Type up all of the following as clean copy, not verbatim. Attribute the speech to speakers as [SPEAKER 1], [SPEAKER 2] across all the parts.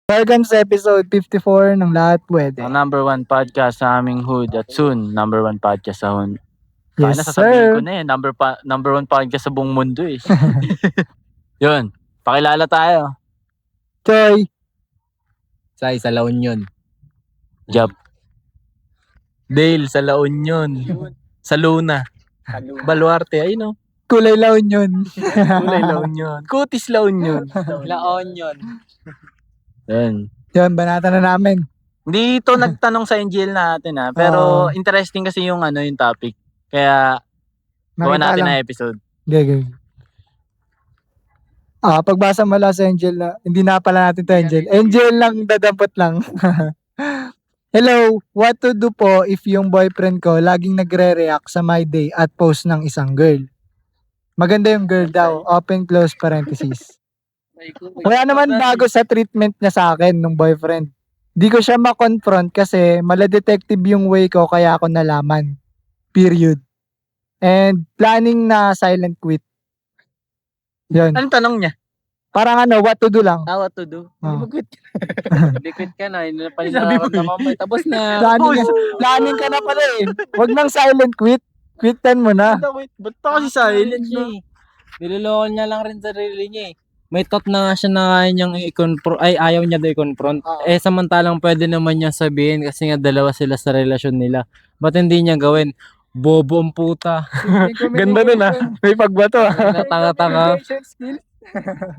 [SPEAKER 1] Welcome sa episode 54 ng Lahat Pwede.
[SPEAKER 2] Ang number one podcast sa aming hood at soon, number one podcast sa hood.
[SPEAKER 1] Yes,
[SPEAKER 2] Kaya sasabihin ko
[SPEAKER 1] sir.
[SPEAKER 2] na number one podcast sa buong mundo eh. Yun, pakilala tayo.
[SPEAKER 1] Choy.
[SPEAKER 3] Sai sa La Union.
[SPEAKER 2] Job.
[SPEAKER 3] Dale sa La Union. Sa Luna. Baluarte, ayun o.
[SPEAKER 1] Kulay La Union.
[SPEAKER 3] Kulay La Union. Kutis La Union.
[SPEAKER 4] La Onion.
[SPEAKER 2] Yun.
[SPEAKER 1] Yun, banata na namin.
[SPEAKER 2] Hindi ito nagtanong sa NGL natin pero interesting kasi yung yung topic. Kaya gawa natin na episode.
[SPEAKER 1] Gagawin. Pagbasa mula sa Angel na, hindi na pala natin to Angel. Angel lang, dadampot lang. Hello, what to do po if yung boyfriend ko laging nagre-react sa my day at post ng isang girl? Maganda yung girl daw, open close parenthesis. Wala naman bago sa treatment niya sa akin nung boyfriend. Di ko siya ma-confront kasi mala-detective yung way ko kaya ako nalaman. Period. And planning na silent quit. Yun.
[SPEAKER 2] Anong tanong niya?
[SPEAKER 1] Parang what to do lang.
[SPEAKER 4] What to do?
[SPEAKER 1] Oh.
[SPEAKER 4] Hindi quit ka na. Hindi na pala nararamdaman mo. Tapos na.
[SPEAKER 1] Planning ka na pala eh. Huwag nang silent quit. Quitan mo na.
[SPEAKER 2] Ba't pa kasi silent
[SPEAKER 4] siya eh. Niloloko niya lang rin sa sarili niya eh. May thought na nga siya na kaya niyang ayaw niya daw i-confront. Samantalang pwede naman niya sabihin kasi nga dalawa sila sa relasyon nila. Ba't hindi niya gawin? Bobo ang puta.
[SPEAKER 3] Ganda nun May pagbato
[SPEAKER 4] Tanga-tanga.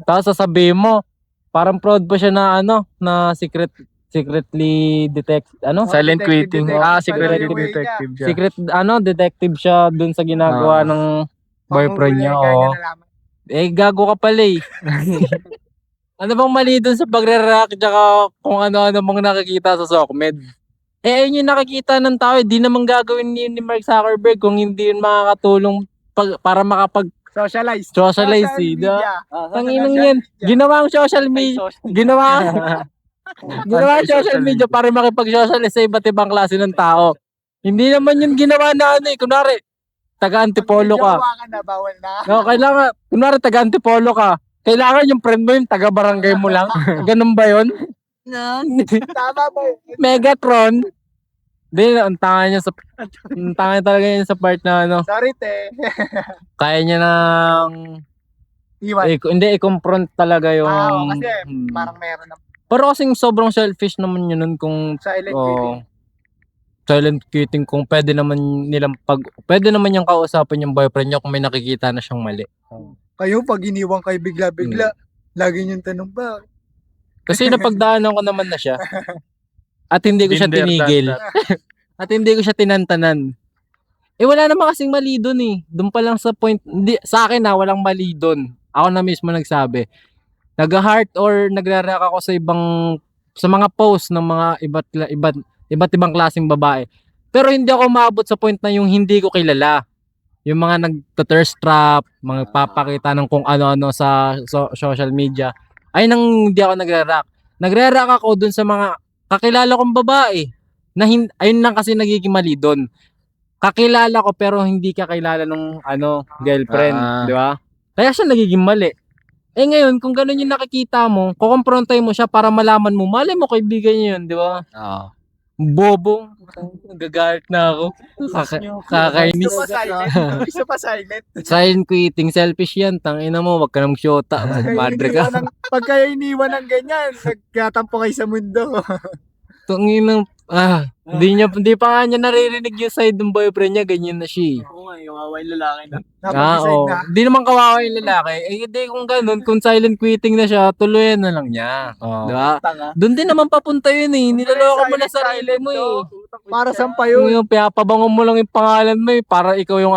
[SPEAKER 4] Tapos sasabihin mo, parang proud pa siya na na secretly detect,
[SPEAKER 3] Silent quitting.
[SPEAKER 1] Secretly
[SPEAKER 3] detective siya.
[SPEAKER 4] secret, detective siya dun sa ginagawa ng boyfriend niya. Gago ka pala eh. Ano bang mali dun sa pagre-react tsaka kung ano-ano bang nakikita sa SOCMED? Ayun yung nakikita ng tao. Di naman gagawin yun ni Mark Zuckerberg kung hindi yun makakatulong para
[SPEAKER 1] Socialize.
[SPEAKER 4] socialize eh. Tanginang yan. Ginawa ang social media. Ginawa ang social media para makipag-socialize sa iba't ibang klase ng tao. Hindi naman yun ginawa na kunwari, taga-antipolo ka.
[SPEAKER 1] Bawal na.
[SPEAKER 4] No, kailangan, kunwari taga-antipolo ka. Kailangan yung friend mo yung taga-barangay mo lang. Ganun ba yun?
[SPEAKER 1] Tama ba?
[SPEAKER 4] Megatron. Hindi, ang tanga talaga niya sa part na
[SPEAKER 1] Sorry te.
[SPEAKER 4] kaya niya nang
[SPEAKER 1] Iwan.
[SPEAKER 4] hindi i-confront talaga yung
[SPEAKER 1] Kasi parang meron na
[SPEAKER 4] pero kasing sobrang selfish naman yun nun kung
[SPEAKER 1] silent quitting.
[SPEAKER 4] silent quitting kung pwede naman niyang kausapin yung boyfriend niya kung may nakikita na siyang mali.
[SPEAKER 1] Kayo pag iniwan kayo bigla-bigla, lagi niyong tanong ba?
[SPEAKER 4] Kasi napagdaanan ko naman na siya. At hindi ko siya tinigil. At hindi ko siya tinantanan. Wala naman kasing mali doon eh. Doon pa lang sa point, hindi, sa akin walang mali doon. Ako na mismo nagsabi. Nag-heart or nagre-react ako sa mga post ng mga iba't ibang klaseng babae. Pero hindi ako maabot sa point na yung hindi ko kilala. Yung mga nag-thirst trap, mga papakita ng kung ano-ano sa social media. Ay nang hindi ako nagre-react. Nagre-react ako dun sa mga kakilala kong babae. Ayun lang kasi nagiging mali dun. Kakilala ko pero hindi kakilala nung girlfriend, di ba? Kaya siya nagiging mali. Ngayon, kung gano'n yung nakikita mo, kukomprontahin mo siya para malaman mo, malay mo kaibigan niya yun, di ba?
[SPEAKER 2] Oo.
[SPEAKER 4] Bobo. Gagalit na ako. Kakainis.
[SPEAKER 1] Isa pa silent.
[SPEAKER 4] Silent quitting, selfish yan. Tangina mo, wag ka nang syota. Madre ka.
[SPEAKER 1] Pag kayo iniwan ng ganyan, nagkatampo kayo sa mundo.
[SPEAKER 4] Tangina, hindi pa nga niya naririnig yung side ng boyfriend niya, ganyan na siya.
[SPEAKER 2] Oo nga, yung away lalaki na.
[SPEAKER 1] Napag-decide na.
[SPEAKER 4] Hindi naman kawawa yung lalaki. Hindi kung ganun, kung silent quitting na siya, tuluyan na lang niya. Di ba? Doon din naman papunta yun eh. Niloloko mo na sarili mo eh.
[SPEAKER 1] Para saan pa yun?
[SPEAKER 4] Yung pinapabango mo lang yung pangalan mo eh, para ikaw yung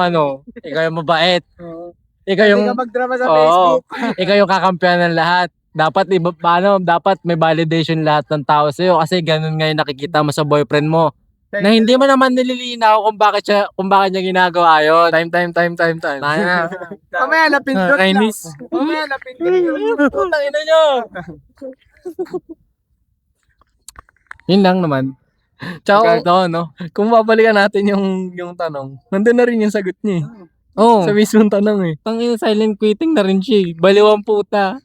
[SPEAKER 4] ikaw yung mabait. Ikaw yung,
[SPEAKER 1] Hindi ka magdrama sa Facebook.
[SPEAKER 4] ikaw yung kakampihan ng lahat. Dapat dapat may validation lahat ng tao sa'yo kasi ganun nga yung nakikita mo sa boyfriend mo. Na hindi mo naman nililinaw kung bakit niya ginagawa yun. Time. Na.
[SPEAKER 1] Mamaya napindot lang.
[SPEAKER 4] Kainis.
[SPEAKER 1] Mamaya napindot lang.
[SPEAKER 4] Putang ina nyo. Yun lang naman.
[SPEAKER 3] Tsaka,
[SPEAKER 4] no?
[SPEAKER 3] kung babalikan natin yung tanong, nandun na rin yung sagot niya eh.
[SPEAKER 4] Oo.
[SPEAKER 3] Sa mismong tanong eh.
[SPEAKER 4] Tangina, silent quitting na rin siya. Baliwang puta.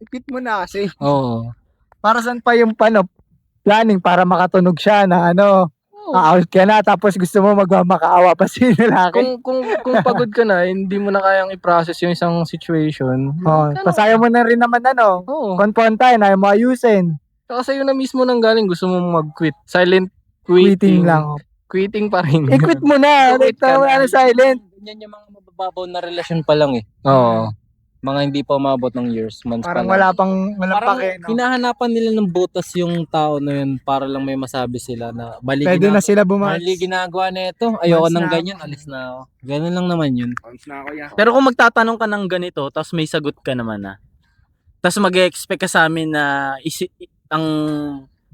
[SPEAKER 1] Ipit mo na kasi.
[SPEAKER 4] Oo.
[SPEAKER 1] Para saan pa yung planning para makatunog siya na out ka na tapos gusto mo magmamakaawa pa si lalaki.
[SPEAKER 3] Kung pagod ka na, hindi mo na kayang i-process yung isang situation.
[SPEAKER 1] Pasaya mo na rin naman
[SPEAKER 3] Oo.
[SPEAKER 1] konpontahin, ayaw mo ayusin.
[SPEAKER 3] Kasi yun na mismo nang galing, gusto mo mag-quit. Silent
[SPEAKER 1] Quitting lang.
[SPEAKER 3] Quitting pa rin.
[SPEAKER 1] I-quit mo na.
[SPEAKER 3] Quit ka
[SPEAKER 1] Wala
[SPEAKER 3] na.
[SPEAKER 1] na silent.
[SPEAKER 4] Ganyan yung mga mabababaw na relasyon pa lang eh.
[SPEAKER 3] Oo.
[SPEAKER 4] Mga hindi pa umabot ng years, months
[SPEAKER 1] Parang
[SPEAKER 4] pa lang.
[SPEAKER 1] walang
[SPEAKER 4] Parang
[SPEAKER 1] pake. No?
[SPEAKER 4] hinahanapan nila ng butas yung tao na yun para lang may masabi sila na mali
[SPEAKER 1] Pwede na sila
[SPEAKER 4] mali ginagawa na ito. Ayoko
[SPEAKER 1] Months
[SPEAKER 4] ng
[SPEAKER 1] na
[SPEAKER 4] ganyan, alis na ako. Ganun lang naman yun.
[SPEAKER 2] Pero kung magtatanong ka ng ganito, tapos may sagot ka naman tapos mag-expect ka sa amin na ang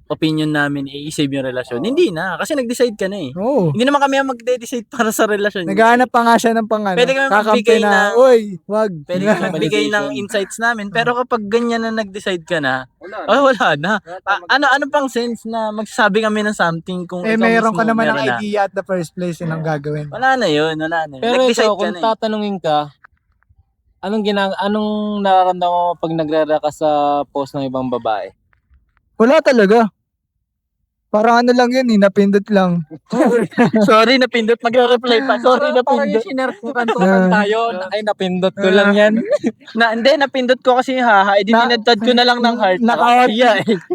[SPEAKER 2] opinion namin i-save yung relasyon. Hindi na, kasi nag-decide ka na eh.
[SPEAKER 1] Oo.
[SPEAKER 2] Hindi naman kami ang magde-decide para sa relasyon.
[SPEAKER 1] Naghahanap pa nga siya ng
[SPEAKER 2] Pwede kami
[SPEAKER 1] kakampi
[SPEAKER 2] magbigay
[SPEAKER 1] na,
[SPEAKER 2] ng-
[SPEAKER 1] uy, wag.
[SPEAKER 2] Pwede kami magbigay ng insights namin, pero kapag ganyan na nag-decide ka na, wala na. Ano pang sense na magsasabi kami ng something kung ikaw
[SPEAKER 1] Mayroon
[SPEAKER 2] mismo
[SPEAKER 1] ka naman ng
[SPEAKER 2] meron na?
[SPEAKER 1] idea at the first place yun ang gagawin.
[SPEAKER 2] Wala na yun.
[SPEAKER 4] Pero
[SPEAKER 2] Nag-decide
[SPEAKER 4] ikaw,
[SPEAKER 2] ka
[SPEAKER 4] kung
[SPEAKER 2] na eh.
[SPEAKER 4] tatanungin ka, anong nararamdaman mo pag nagre-react ka sa post ng ibang babae?
[SPEAKER 1] Wala talaga. Parang lang yun napindot lang.
[SPEAKER 2] Sorry, napindot. Magre-reply pa. Sorry,
[SPEAKER 4] Parang
[SPEAKER 2] napindot.
[SPEAKER 4] yung sinare ko kantukan tayo. Ay, napindot ko lang yan.
[SPEAKER 2] Hindi, napindot ko kasi haha. Dinedad ko na lang ng heart.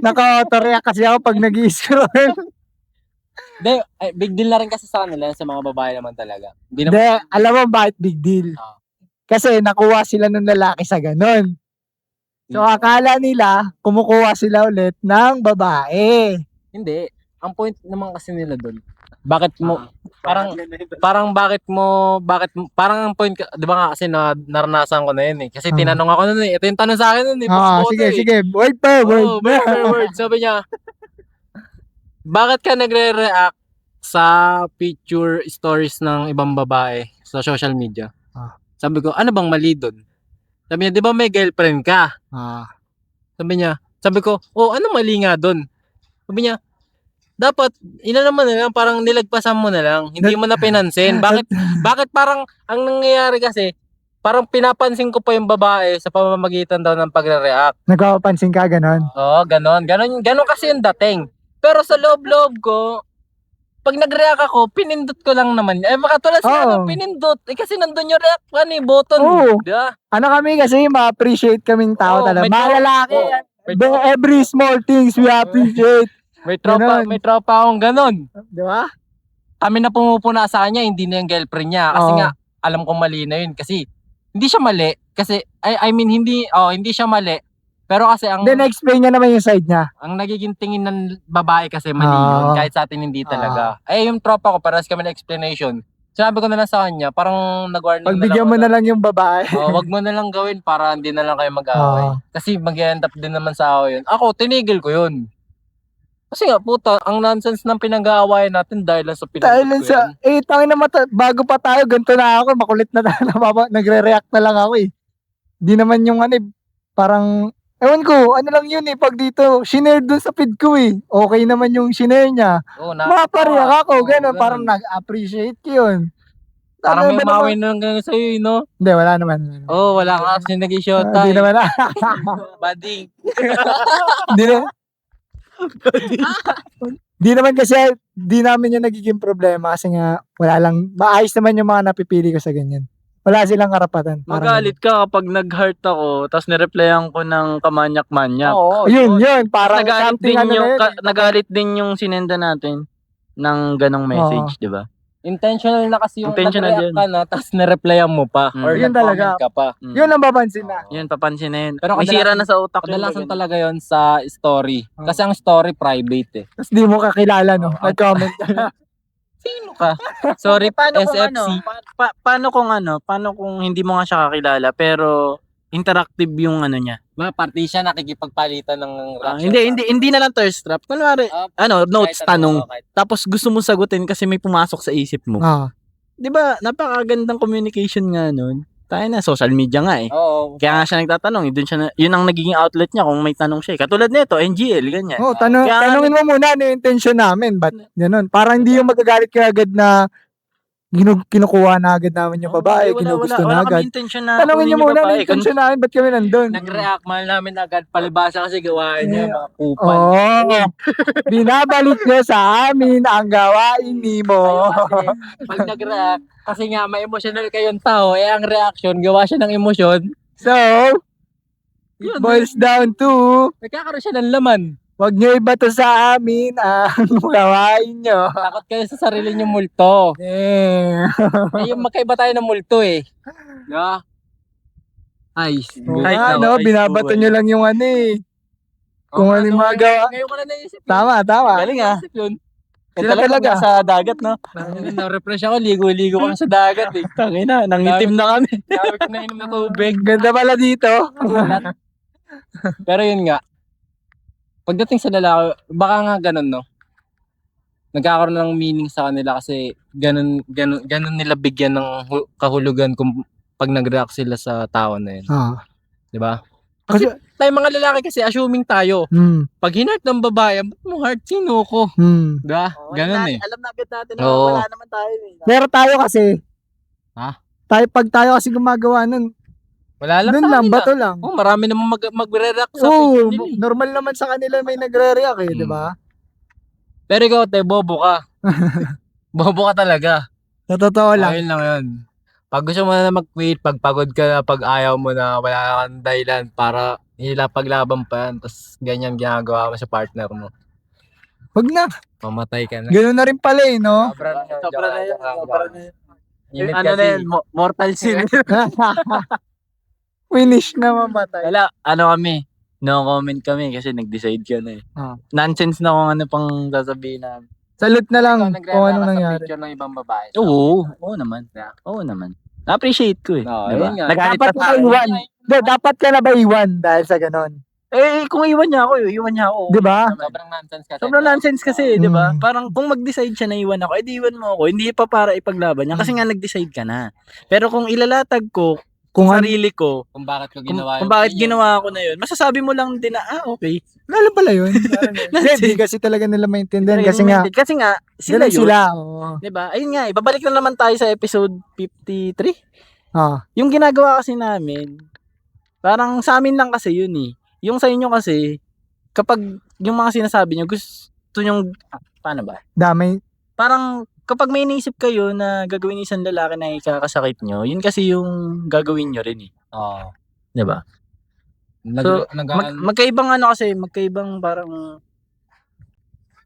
[SPEAKER 1] Naka-auto-react kasi ako pag nag-i-scroll.
[SPEAKER 4] Hindi, big deal na rin kasi sa kanila, sa mga babae naman talaga. Hindi
[SPEAKER 1] Hindi,
[SPEAKER 4] naman,
[SPEAKER 1] alam mo bakit big deal? Kasi nakuha sila ng lalaki sa ganun. So akala nila, kumukuha sila ulit ng babae.
[SPEAKER 4] hindi. Ang point naman kasi nila doon, bakit mo, parang ang point, di ba nga kasi naranasan ko na yun eh. Kasi tinanong ako nun eh. Ito yung tanong sa akin nun eh.
[SPEAKER 1] Sige. Word per word.
[SPEAKER 4] Oh, word per word. Sabi niya, bakit ka nagre-react sa picture stories ng ibang babae sa social media? Sabi ko, ano bang mali doon? Sabi niya, di ba may girlfriend ka? Sabi ko, ano mali nga doon? Sabi niya, dapat, naman na lang, parang nilagpasan mo na lang. Hindi mo na pinansin. Bakit parang, ang nangyayari kasi, parang pinapansin ko pa yung babae sa pamamagitan daw ng pagre-react.
[SPEAKER 1] Nagpapansin ka ganon?
[SPEAKER 4] Oo, ganon kasi yung dating. Pero sa loob-loob ko, pag nag-react ako, pinindot ko lang naman. Makatulad sa pinindot. Kasi nandun yung react button.
[SPEAKER 1] Oo.
[SPEAKER 4] Diba?
[SPEAKER 1] Ano kami kasi ma-appreciate kaming tao talaga. Mga lalaki, every small things we appreciate.
[SPEAKER 4] May
[SPEAKER 1] Ganon.
[SPEAKER 4] tropa akong ganon.
[SPEAKER 1] Di ba?
[SPEAKER 4] Kami na pumupuna sa kanya, hindi na yung girlfriend niya. Kasi nga, alam kong mali na yun. Kasi, hindi siya mali. Kasi, hindi siya mali. Pero kasi
[SPEAKER 1] Then explain niya naman yung side niya.
[SPEAKER 4] ang nagiging tingin ng babae kasi mali yun. Kahit sa atin hindi talaga. Yung tropa ko, parehas kami na explanation. Sinabi ko na lang sa kanya, parang nag-warning
[SPEAKER 1] Pagbigyan mo na lang yung babae.
[SPEAKER 4] wag mo na lang gawin para hindi na lang kayo mag-away. Kasi mag-end up din naman sa ako yun. Ako, tinigil ko yun. Kasi nga, puta, ang nonsense ng pinag-aawayan natin dahil lang sa
[SPEAKER 1] Dahil
[SPEAKER 4] pinag-ko
[SPEAKER 1] sa, tangin na bago pa tayo, ganito na ako, makulit na tayo, nagre-react na lang ako eh. Di naman yung parang, ewan ko, ano lang yun pag dito, shinare dun sa feed ko eh. Okay naman yung shinare niya. Mapareact ako, gano'n, parang nag-appreciate ko yun.
[SPEAKER 4] Parang may umawin na lang ganun sa'yo, no?
[SPEAKER 1] Hindi, wala naman.
[SPEAKER 4] Wala ka kasi nag-i-shota.
[SPEAKER 1] Hindi naman.
[SPEAKER 4] Bading.
[SPEAKER 1] Hindi naman. Di naman kasi, di namin yung nagiging problema kasi nga, wala lang, maayos naman yung mga napipili ko sa ganyan. Wala silang karapatan.
[SPEAKER 2] Magalit ka kapag nag-heart ako, tapos nireplyan ko ng kamanyak-manyak.
[SPEAKER 1] Yun. Parang
[SPEAKER 2] Nagalit din yung sinenda natin ng ganong message, di ba?
[SPEAKER 4] Intentional na kasi yung
[SPEAKER 2] Intentional
[SPEAKER 4] nag-react
[SPEAKER 2] yun.
[SPEAKER 4] ka na, tapos nireplyan mo pa. Or
[SPEAKER 1] Yun
[SPEAKER 4] nag-comment
[SPEAKER 1] talaga.
[SPEAKER 4] ka pa.
[SPEAKER 1] Yun ang papansin na.
[SPEAKER 2] Yun, papansin na yun.
[SPEAKER 4] Pero
[SPEAKER 2] May sira na sa utak
[SPEAKER 4] Kadalasan
[SPEAKER 2] yun.
[SPEAKER 4] talaga yon sa story. Kasi ang story private eh.
[SPEAKER 1] Tapos di mo kakilala, no? Nag-comment.
[SPEAKER 4] Sino ka? Sorry,
[SPEAKER 2] Paano kung
[SPEAKER 4] SFC.
[SPEAKER 2] paano kung hindi mo nga siya kakilala pero interactive yung niya.
[SPEAKER 4] Party siya nakikipagpalitan ng reaction.
[SPEAKER 2] Hindi na lang thirst trap. Kunwari, notes,
[SPEAKER 4] Kahit
[SPEAKER 2] tanong.
[SPEAKER 4] kahit-
[SPEAKER 2] Tapos gusto mo sagutin kasi may pumasok sa isip mo. 'Di ba? Napakagandang communication nga nun. Tayo na social media nga eh.
[SPEAKER 4] Oo.
[SPEAKER 2] Kaya nga siya nagtatanong, yun ang nagiging outlet niya kung may tanong siya. Katulad nito, NGL, ganyan.
[SPEAKER 1] Tanungin mo muna ano yung intention namin. Ba't ganun? Parang hindi yung magagalit ka agad na kinukuha na agad namin yung babae, ginugusto na
[SPEAKER 2] wala
[SPEAKER 1] agad.
[SPEAKER 2] kami intention na
[SPEAKER 1] Tanongin
[SPEAKER 2] kunin
[SPEAKER 1] niyo
[SPEAKER 2] yung
[SPEAKER 1] muna,
[SPEAKER 2] babae.
[SPEAKER 1] ano intention namin, ba't kami nandun?
[SPEAKER 4] Nag-react man namin agad. Palibasa kasi gawain niya, mga kupal.
[SPEAKER 1] Oo. Binabalik niya sa amin ang gawain ni mo.
[SPEAKER 4] Kayo kasi, pag nag-react, kasi nga may emotional kayong tao, ang reaction, gawa siya ng emosyon,
[SPEAKER 1] So, it boils down to,
[SPEAKER 4] nagkakaroon siya ng laman.
[SPEAKER 1] wag niyo ibato sa amin ang gawain niyo.
[SPEAKER 4] Takot kayo sa sarili niyong multo.
[SPEAKER 1] Eh.
[SPEAKER 4] Yung magkaiba tayo ng multo eh. Diba? Ay,
[SPEAKER 2] Ay,
[SPEAKER 1] Ano,
[SPEAKER 2] ay,
[SPEAKER 1] binabato
[SPEAKER 2] ay.
[SPEAKER 1] niyo lang yung ano eh. Kung ano yung mga gawa.
[SPEAKER 4] Ngayon ko na naisip yun.
[SPEAKER 1] Tama.
[SPEAKER 2] Galing ah.
[SPEAKER 4] Naisip yun.
[SPEAKER 1] Sila talaga.
[SPEAKER 2] Sa dagat, no?
[SPEAKER 4] Na-refresh ako, ligo-ligo kami sa dagat eh.
[SPEAKER 2] Tangina, nangitim na kami.
[SPEAKER 4] Dami ko na inom na tubig.
[SPEAKER 1] Ganda pala dito.
[SPEAKER 4] Pero yun nga, pagdating sa lalaki, baka nga ganun, no? Nagkakaroon ng meaning sa kanila kasi ganun nila bigyan ng kahulugan kung pag nag-react sila sa tao na yun. Di ba?
[SPEAKER 1] Kasi,
[SPEAKER 4] Tayo mga lalaki kasi, assuming tayo, pag hinart ng babae, ba't mo heart, sino ko? Di ba? Ganun eh.
[SPEAKER 2] Alam na agad natin
[SPEAKER 4] na Oo.
[SPEAKER 2] wala naman tayo.
[SPEAKER 1] pero tayo kasi, pag tayo kasi gumagawa nun,
[SPEAKER 4] Wala lang
[SPEAKER 1] dun
[SPEAKER 4] sa
[SPEAKER 1] lang,
[SPEAKER 4] kanila.
[SPEAKER 1] bato lang.
[SPEAKER 4] Oh, marami namang mag-react sa
[SPEAKER 1] Oo,
[SPEAKER 4] picture nila eh.
[SPEAKER 1] normal naman sa kanila may nagre-react eh, di ba?
[SPEAKER 4] Pero ikaw, te, bobo ka. Bobo ka talaga.
[SPEAKER 1] Sa totoo lang.
[SPEAKER 4] Ayun lang yun. Pag gusto mo na mag-quit, pag pagod ka na, pag ayaw mo na, wala kang dahilan para paglaban pa yan, tapos ganyan ginagawa mo sa partner mo.
[SPEAKER 1] Wag na.
[SPEAKER 4] Mamatay ka na.
[SPEAKER 1] Ganun na rin pala eh, no?
[SPEAKER 2] Sobra na yun.
[SPEAKER 4] Init
[SPEAKER 2] Ano
[SPEAKER 4] kasi.
[SPEAKER 2] na yun, mortal sin.
[SPEAKER 1] Finish na mamatay.
[SPEAKER 2] Wala, kami. No comment kami kasi nag-decide ka na eh. Nonsense na kung ano pang sasabihin namin.
[SPEAKER 1] Salute na lang
[SPEAKER 4] Ikaw,
[SPEAKER 1] kung
[SPEAKER 4] nagre-react
[SPEAKER 1] ano
[SPEAKER 4] ka sa
[SPEAKER 1] nangyari.
[SPEAKER 4] picture ng ibang babae.
[SPEAKER 2] Oo naman. Oo naman. Na-appreciate ko eh.
[SPEAKER 4] Oo,
[SPEAKER 2] Diba?
[SPEAKER 4] yun nga.
[SPEAKER 2] Nagalit
[SPEAKER 1] Dapat
[SPEAKER 2] pa
[SPEAKER 1] ka
[SPEAKER 2] tayo.
[SPEAKER 1] iwan. Dapat ka na ba iwan dahil sa ganon?
[SPEAKER 2] Eh, kung iwan niya ako, iwan niya ako.
[SPEAKER 1] Di ba?
[SPEAKER 4] Sobrang nonsense kasi.
[SPEAKER 2] Sobrang nonsense kasi, di ba?
[SPEAKER 1] Mm.
[SPEAKER 2] Parang kung mag-decide siya na iwan ako, edi iwan mo ako. Hindi pa para ipaglaban niya kasi nga nag-decide ka na. Pero kung ilalatag ko,
[SPEAKER 1] Kung
[SPEAKER 2] kung sarili ko,
[SPEAKER 4] Kung bakit ko
[SPEAKER 2] kung,
[SPEAKER 4] ginawa
[SPEAKER 2] kung bakit ginawa ko na yun, masasabi mo lang din na, okay.
[SPEAKER 1] Lalo pala yun. Hindi kasi talaga nila maintindihan. Kasi nga,
[SPEAKER 2] sila
[SPEAKER 1] ganun
[SPEAKER 2] yun.
[SPEAKER 1] sila. Oo.
[SPEAKER 2] Di ba? Ayun nga, ibabalik na naman tayo sa episode 53.
[SPEAKER 1] Ah.
[SPEAKER 2] Yung ginagawa kasi namin, parang sa amin lang kasi yun eh. Yung sa inyo kasi, kapag yung mga sinasabi nyo, gusto nyong, paano ba?
[SPEAKER 1] Damay.
[SPEAKER 2] Parang kapag may iniisip kayo na gagawin ng isang lalaki na ikakasakit nyo, yun kasi yung gagawin nyo rin eh.
[SPEAKER 4] Oo.
[SPEAKER 2] Di ba? So, magkaibang magkaibang parang,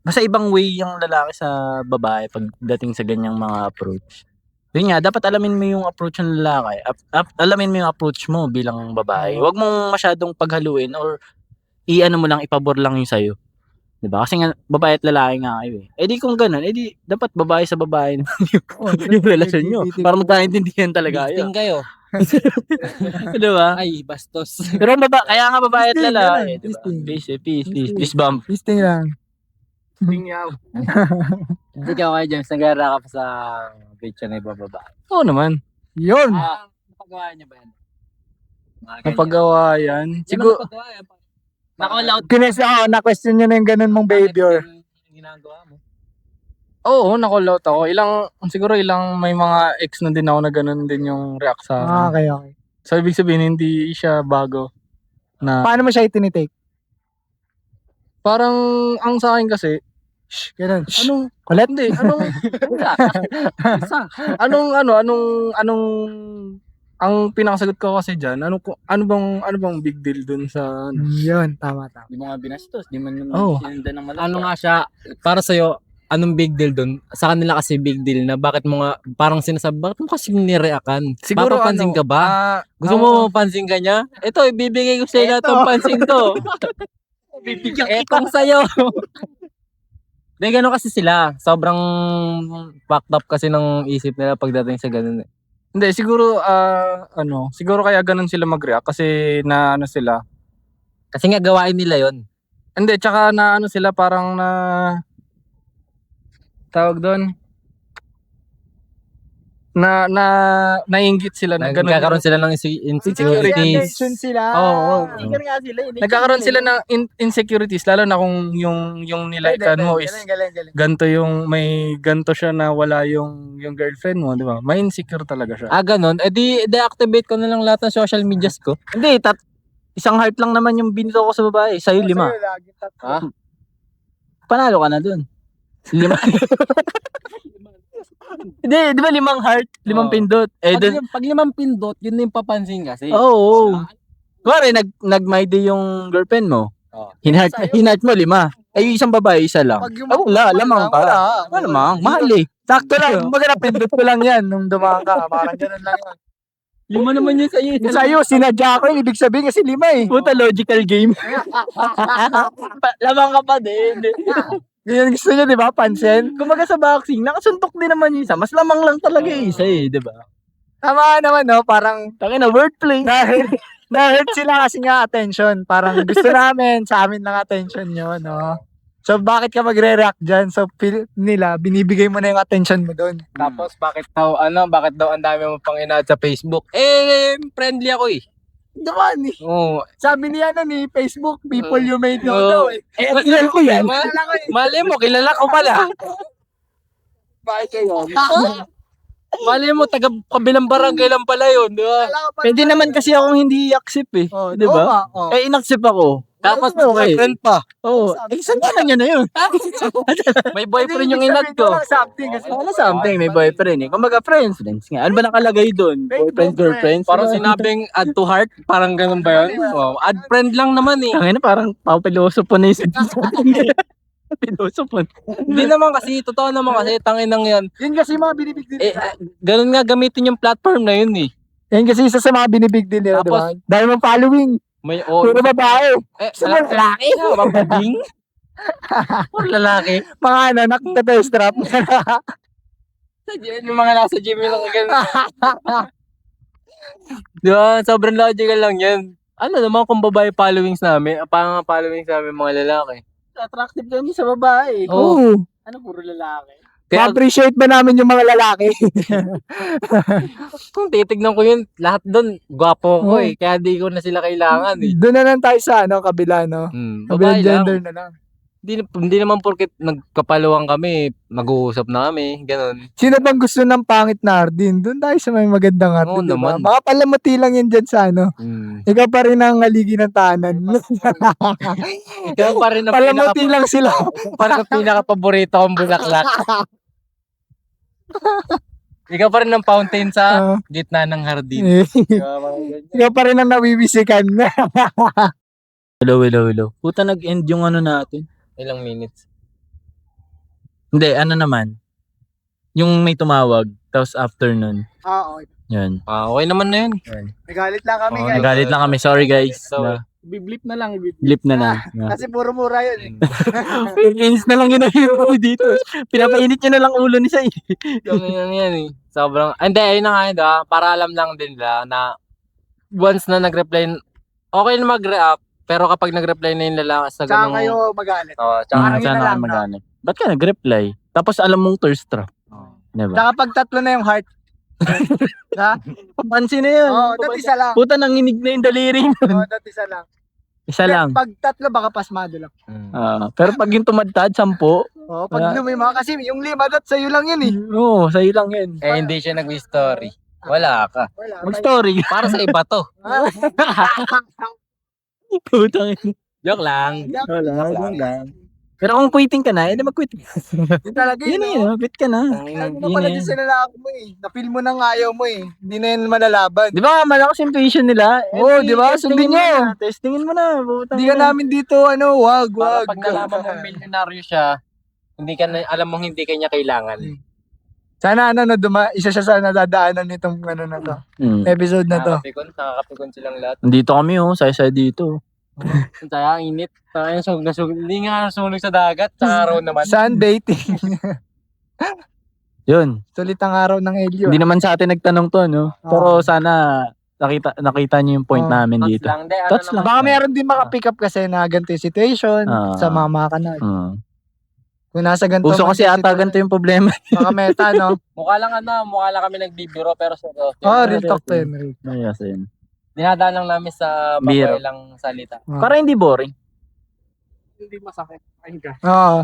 [SPEAKER 2] basta ibang way yung lalaki sa babae pagdating sa ganyang mga approach. Yun nga, dapat alamin mo yung approach ng lalaki. Alamin mo yung approach mo bilang babae. Huwag mong masyadong paghaluin or i-ano mo lang, ipabor lang yung sa'yo. Diba? Kasi nga, babae at lalaki nga kayo eh. Eh di kung ganun, eh di, dapat babae sa babae yung relasyon nyo. Para magkaintindihan talaga kayo.
[SPEAKER 4] Listing kayo.
[SPEAKER 2] Diba?
[SPEAKER 4] Ay, bastos.
[SPEAKER 2] Pero kaya nga babae at
[SPEAKER 1] Listing,
[SPEAKER 2] lalaki.
[SPEAKER 1] ganun,
[SPEAKER 2] Diba?
[SPEAKER 1] listing.
[SPEAKER 2] Peace bump.
[SPEAKER 1] Listing lang.
[SPEAKER 4] Hindi ka kayo, James. Nag-react ka pa sa picture ng ibang babae.
[SPEAKER 2] Oo naman.
[SPEAKER 1] Yun.
[SPEAKER 4] Napagawa niya ba yan?
[SPEAKER 2] Napagawa yan. Siguro,
[SPEAKER 4] Naka-loud.
[SPEAKER 1] Na-question nyo na yung ganun mong behavior.
[SPEAKER 4] Ginagawa mo.
[SPEAKER 3] Oo, nakulot ako. Siguro may mga ex na din ako na ganun din yung react sa akin.
[SPEAKER 1] Okay.
[SPEAKER 3] So, ibig sabihin, hindi siya bago. Na,
[SPEAKER 1] Paano mo siya itinitake?
[SPEAKER 3] parang, ang sa akin kasi,
[SPEAKER 1] Ganun.
[SPEAKER 3] anong,
[SPEAKER 1] Kulit?
[SPEAKER 3] hindi, ang pinakasagot ko kasi dyan, ano bang big deal dun sa,
[SPEAKER 1] Yun, tama.
[SPEAKER 2] di mo nga binastos. Di mo
[SPEAKER 3] Oo.
[SPEAKER 2] sinundan ng malaki.
[SPEAKER 4] Ano nga siya, para sa'yo, anong big deal dun? Sa kanila kasi big deal na bakit mo nga, parang sinasabi, bakit mo kasi nireakan?
[SPEAKER 3] siguro
[SPEAKER 4] Papapansin ka ba? Gusto
[SPEAKER 3] ako-
[SPEAKER 4] mo mapansin ka niya? Ito, ibibigay ko sa'yo lahat ng pansin to. Etong sa'yo. Hindi, gano'n kasi sila. Sobrang fucked up kasi ng isip nila pagdating sa ganun eh.
[SPEAKER 3] Hindi, siguro, siguro kaya ganun sila mag-react kasi na sila.
[SPEAKER 4] Kasi nga gawain nila yon.
[SPEAKER 3] Hindi, tsaka na sila parang na, tawag doon, naiinggit sila na ganun.
[SPEAKER 4] Nagkakaroon sila ng insecurities.
[SPEAKER 1] Attention sila.
[SPEAKER 3] Oo.
[SPEAKER 2] Sticker nga sila.
[SPEAKER 3] Nagkakaroon sila ng insecurities lalo na kung yung nilaikan mo is
[SPEAKER 1] Galing.
[SPEAKER 3] ganto yung may ganto siya na wala yung girlfriend mo, di ba? May insecure talaga siya.
[SPEAKER 4] Ganun. Di deactivate ko na lang lahat ng social medias ko.
[SPEAKER 2] Hindi, isang heart lang naman yung binito ko sa babae. Sa'yo 5. Panalo ka na dun. 5. Hindi, di ba 5 heart? 5
[SPEAKER 4] Oo.
[SPEAKER 2] pindot.
[SPEAKER 4] Pag 5 pindot, yun na yung papansin kasi.
[SPEAKER 2] Oo. Kuwari, nag-my day yung girlfriend mo.
[SPEAKER 4] Oo.
[SPEAKER 2] Hinheart mo 5. Yung isang babae, isa lang. Wala, lamang ka. Wala lamang. Mahal eh.
[SPEAKER 1] Sakto lang. Kumbaga napindot ko lang yan nung dumaan ka. Parang ganun lang yan.
[SPEAKER 2] 5 naman yun sa'yo.
[SPEAKER 1] Yung sa'yo, sinadya ko yun. Ibig sabihin kasi 5 eh.
[SPEAKER 2] Puta, logical game. Lamang ka pa din.
[SPEAKER 1] Ganyan gusto niya, di ba? Pansin.
[SPEAKER 2] Kumbaga sa boxing, nakasuntok din naman yung isa. Mas lamang lang talaga yung isa eh, di ba?
[SPEAKER 1] Tama naman, no? Parang
[SPEAKER 2] Taki na wordplay.
[SPEAKER 1] na-hurt sila kasi nga attention. Parang gusto namin, sa amin lang attention nyo, no? So, bakit ka magre-react dyan? So, feel nila, binibigay mo na yung attention mo doon.
[SPEAKER 3] Tapos
[SPEAKER 4] Bakit daw ang dami mo pang inaad sa Facebook? Friendly ako eh.
[SPEAKER 1] Naman eh.
[SPEAKER 4] Oo.
[SPEAKER 1] Sabi niya ni Facebook, people you may know
[SPEAKER 4] Oo.
[SPEAKER 1] daw eh.
[SPEAKER 2] Kilala ko yan.
[SPEAKER 4] Mali mo, kilala ko pala.
[SPEAKER 1] Bakit kayo?
[SPEAKER 4] Mali mo, taga kabilang barangay lang pala yun, di ba?
[SPEAKER 2] Pwede naman kasi akong hindi i-accept eh.
[SPEAKER 1] Oh,
[SPEAKER 2] di ba?
[SPEAKER 1] Oh.
[SPEAKER 2] In-accept ako. Tapos okay.
[SPEAKER 4] Friend pa.
[SPEAKER 2] Oo. Saan ka na na yun?
[SPEAKER 4] May boyfriend yung inad ko.
[SPEAKER 1] Something kasi.
[SPEAKER 2] Wala something, may boyfriend eh. Kumbaga friends nga. Ano ba nakalagay doon? Boyfriend, girlfriend?
[SPEAKER 4] Parang sinabing add to heart, parang ganun ba yun? Oh, add friend lang naman eh.
[SPEAKER 2] Tangina, parang papiloso po na yung piloso po.
[SPEAKER 4] Hindi naman kasi, totoo naman kasi, tanginang yan.
[SPEAKER 1] Yun kasi mga binibig din nila.
[SPEAKER 4] Ganun nga gamitin yung platform na yun eh.
[SPEAKER 1] Yan kasi isa sa mga binibig din nila, di ba? Dahil mong following.
[SPEAKER 4] May
[SPEAKER 1] Puro babae.
[SPEAKER 4] Sa lalaki? Mababing? Puro lalaki?
[SPEAKER 1] Mga nakatest trap.
[SPEAKER 4] Yung mga nasa gym yung ganun. Di ba? Sobrang logical lang yan. Ano naman kung babae followings namin, parang followings namin mga lalaki.
[SPEAKER 2] Attractive kami sa babae.
[SPEAKER 1] Oo.
[SPEAKER 2] Ano, puro lalaki?
[SPEAKER 4] Kaya
[SPEAKER 1] Ma-appreciate ba namin yung mga lalaki?
[SPEAKER 4] kung titignan ko yun, lahat doon, gwapo ko eh. Kaya di ko na sila kailangan eh.
[SPEAKER 1] Doon na lang tayo sa kabila, no?
[SPEAKER 4] Babae
[SPEAKER 1] Kabilang
[SPEAKER 4] lang.
[SPEAKER 1] gender na lang.
[SPEAKER 4] Hindi naman porket nagkapaluwang kami, mag-uusap na kami, ganun.
[SPEAKER 1] Sino bang gusto ng pangit na Ardin? Doon tayo sa may magandang
[SPEAKER 4] Oo
[SPEAKER 1] Ardin, di ba?
[SPEAKER 4] naman.
[SPEAKER 1] Mga palamuti lang yan dyan sa Ikaw pa rin ang haligi ng tahanan.
[SPEAKER 4] Ikaw pa rin ang
[SPEAKER 1] Palamuti lang sila.
[SPEAKER 4] parang pinaka-paborito kong bulaklak. Ikaw pa rin ang fountain sa gitna ng hardin.
[SPEAKER 1] Ikaw pa rin ang nawiwisikan.
[SPEAKER 2] Hello. Puta, nag-end yung ano natin.
[SPEAKER 4] Ilang minutes?
[SPEAKER 2] Hindi, ano naman. Yung may tumawag, tapos after nun.
[SPEAKER 1] Oo.
[SPEAKER 2] Yun.
[SPEAKER 4] Okay naman na yun.
[SPEAKER 1] Nagalit lang kami,
[SPEAKER 4] Oo,
[SPEAKER 1] guys.
[SPEAKER 2] Nagalit lang kami. Sorry guys.
[SPEAKER 4] Sorry.
[SPEAKER 3] Biblip na lang.
[SPEAKER 2] Blip na na.
[SPEAKER 1] Kasi puro mura yun eh.
[SPEAKER 2] Inis na lang ginahiro dito. Pinapainit nyo na lang ulo ni Sai.
[SPEAKER 4] Yung yan eh. Sobrang, hindi, ayun na nga yun para alam lang din nila na once na nag-reply, okay na mag-react, pero kapag nag-reply na yung lalaki sa
[SPEAKER 1] Tsaka
[SPEAKER 4] ganung...
[SPEAKER 1] kayo magalit.
[SPEAKER 4] Tsaka
[SPEAKER 1] Parang yun na
[SPEAKER 2] Sana
[SPEAKER 1] lang,
[SPEAKER 2] ka mag-ano. Ba't ka nag-reply? Tapos alam mong thirst trap. Diba?
[SPEAKER 1] Tsaka pag tatlo na yung heart. Ha?
[SPEAKER 2] Papansin na yun.
[SPEAKER 1] Oo, dat isa lang.
[SPEAKER 2] Puta, nanginig na yung daliri.
[SPEAKER 1] Oo, dat isa lang.
[SPEAKER 2] Isa lang.
[SPEAKER 1] Pag tatlo, baka pasmado lang.
[SPEAKER 2] Pero pag yung tumadtad, 10.
[SPEAKER 1] Oo, pag lumima, kasi yung 5, dat sa'yo lang yun eh.
[SPEAKER 2] Oo, sa'yo lang yun.
[SPEAKER 4] hindi siya nag-story. Wala ka.
[SPEAKER 1] Wala.
[SPEAKER 2] Mag-story.
[SPEAKER 4] Para sa iba to.
[SPEAKER 2] Putang.
[SPEAKER 4] Joke lang.
[SPEAKER 2] Wala. Pero kung quitting ka na, edi mag-quit.
[SPEAKER 1] Yun talaga
[SPEAKER 2] Yun
[SPEAKER 1] yun.
[SPEAKER 2] na yun, quit ka na.
[SPEAKER 1] Ano mo pala din sa lalaki mo eh. Na-feel mo nang ayaw mo eh. Hindi na yun malalaban.
[SPEAKER 2] Di ba malakas yung tuition nila?
[SPEAKER 1] Oo, di ba? Sundin nyo.
[SPEAKER 2] Testingin mo na.
[SPEAKER 1] Hindi ka namin dito, wag.
[SPEAKER 4] Para pag nalaman mong milyonaryo siya, hindi ka na, alam mong hindi kanya kailangan.
[SPEAKER 1] Sana isa siya sa nadadaanan nitong na to. Episode na to.
[SPEAKER 4] Nakakapikon silang lahat.
[SPEAKER 2] Nandito kami saya-saya dito.
[SPEAKER 4] Kaya ang init. Kaya hindi nga sunog sa dagat. Sa araw naman.
[SPEAKER 1] Sunbathing.
[SPEAKER 2] Yun.
[SPEAKER 1] Sulit ang araw ng Elio.
[SPEAKER 2] Hindi naman sa atin nagtanong to, no? Pero sana nakita niyo yung point namin
[SPEAKER 4] Tots
[SPEAKER 2] dito.
[SPEAKER 4] lang.
[SPEAKER 2] Tots lang.
[SPEAKER 1] Baka meron din maka-pick up kasi na ganito yung situation
[SPEAKER 2] Ah.
[SPEAKER 1] sa mga kanal. Kung nasa ganito
[SPEAKER 2] Puso
[SPEAKER 1] man
[SPEAKER 2] kasi
[SPEAKER 1] yung
[SPEAKER 2] ata ganito yung problema.
[SPEAKER 1] Baka meta, no?
[SPEAKER 4] Mukha lang kami nagbibiro pero seryoso.
[SPEAKER 1] Real talk to yun. Real.
[SPEAKER 2] Ayos, ayun.
[SPEAKER 4] Dinadaan lang namin sa
[SPEAKER 2] Biro.
[SPEAKER 4] lang salita.
[SPEAKER 2] Para hindi boring.
[SPEAKER 3] Hindi masakit. Ayun ka.
[SPEAKER 1] Oo.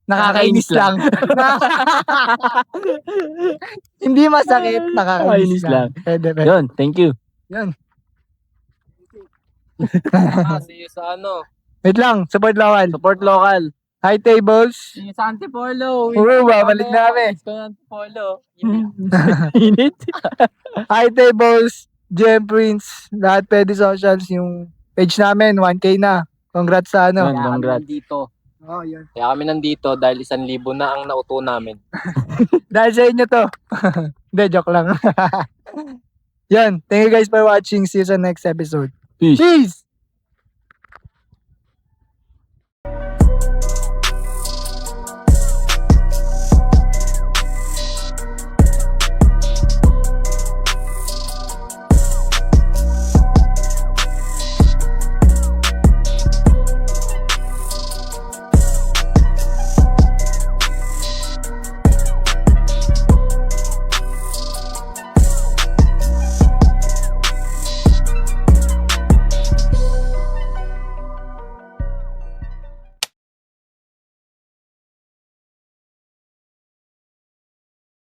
[SPEAKER 1] Nakakainis
[SPEAKER 2] Nakakainis lang.
[SPEAKER 1] lang. Hindi masakit, nakakainis
[SPEAKER 2] Nakakainis
[SPEAKER 1] lang. Pwede.
[SPEAKER 2] Yun, thank you.
[SPEAKER 1] Yun.
[SPEAKER 4] See you sa ano.
[SPEAKER 1] Wait lang, support local.
[SPEAKER 2] Support local.
[SPEAKER 1] High tables.
[SPEAKER 4] See you sa Antipolo.
[SPEAKER 1] Oo, babalik na kami.
[SPEAKER 4] Sa Antipolo.
[SPEAKER 2] Init.
[SPEAKER 1] High tables, Gem Prince, lahat pwede socials. Yung page namin, 1K na. Congrats sa ano.
[SPEAKER 2] Yun. Congrats.
[SPEAKER 4] Nandito.
[SPEAKER 1] Oh, yun.
[SPEAKER 4] Kaya kami nandito dahil 1,000 na ang nauto namin.
[SPEAKER 1] Dahil sa inyo to. Hindi, joke lang. Yan. Thank you guys for watching. See you sa next episode.
[SPEAKER 2] Peace.
[SPEAKER 1] Peace!